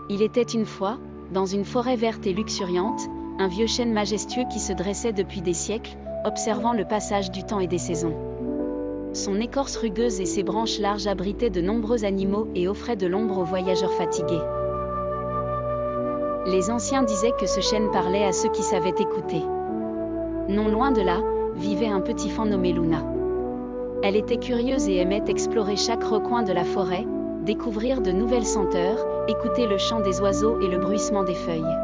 Il était une fois, dans une forêt verte et luxuriante, un vieux chêne majestueux qui se dressait depuis des siècles, observant le passage du temps et des saisons. Son écorce rugueuse et ses branches larges abritaient de nombreux animaux et offraient de l'ombre aux voyageurs fatigués. Les anciens disaient que ce chêne parlait à ceux qui savaient écouter. Non loin de là, vivait un petit fan nommé Luna. Elle était curieuse et aimait explorer chaque recoin de la forêt, découvrir de nouvelles senteurs, écouter le chant des oiseaux et le bruissement des feuilles.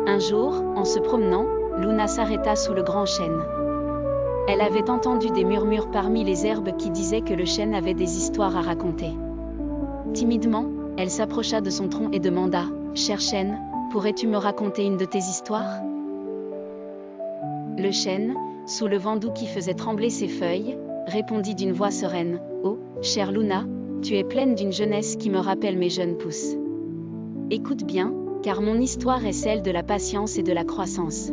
Un jour, en se promenant, Luna s'arrêta sous le grand chêne. Elle avait entendu des murmures parmi les herbes qui disaient que le chêne avait des histoires à raconter. Timidement, elle s'approcha de son tronc et demanda « Cher chêne, pourrais-tu me raconter une de tes histoires ?» Le chêne, sous le vent doux qui faisait trembler ses feuilles, répondit d'une voix sereine « Oh, chère Luna, tu es pleine d'une jeunesse qui me rappelle mes jeunes pousses. Écoute bien, car mon histoire est celle de la patience et de la croissance. »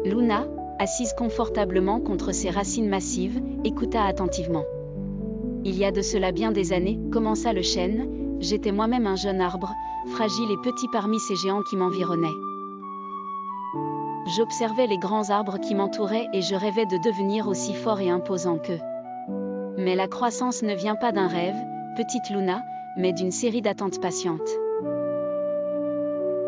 Luna, assise confortablement contre ses racines massives, écouta attentivement. « Il y a de cela bien des années, commença le chêne, j'étais moi-même un jeune arbre, fragile et petit parmi ces géants qui m'environnaient. J'observais les grands arbres qui m'entouraient et je rêvais de devenir aussi fort et imposant qu'eux. Mais la croissance ne vient pas d'un rêve, petite Luna, mais d'une série d'attentes patientes.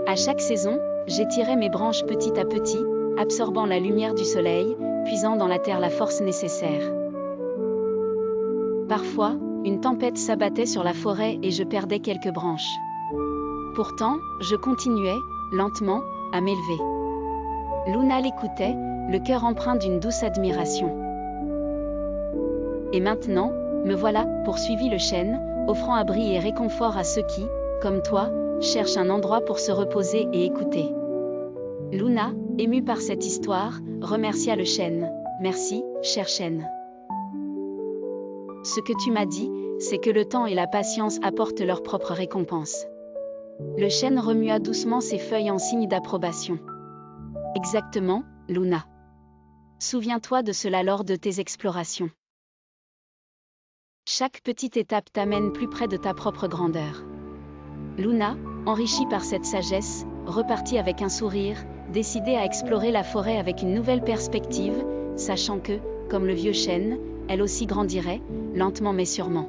À chaque saison, j'étirais mes branches petit à petit, absorbant la lumière du soleil, puisant dans la terre la force nécessaire. Parfois, une tempête s'abattait sur la forêt et je perdais quelques branches. Pourtant, je continuais, lentement, à m'élever. Luna l'écoutait, le cœur empreint d'une douce admiration. Et maintenant, me voilà, poursuivit le chêne, offrant abri et réconfort à ceux qui, comme toi, cherchent un endroit pour se reposer et écouter. Luna, émue par cette histoire, remercia le chêne. Merci, cher chêne. Ce que tu m'as dit, c'est que le temps et la patience apportent leur propre récompense. Le chêne remua doucement ses feuilles en signe d'approbation. Exactement, Luna. Souviens-toi de cela lors de tes explorations. Chaque petite étape t'amène plus près de ta propre grandeur. Luna, enrichie par cette sagesse, repartit avec un sourire, décidée à explorer la forêt avec une nouvelle perspective, sachant que, comme le vieux chêne, elle aussi grandirait, lentement mais sûrement.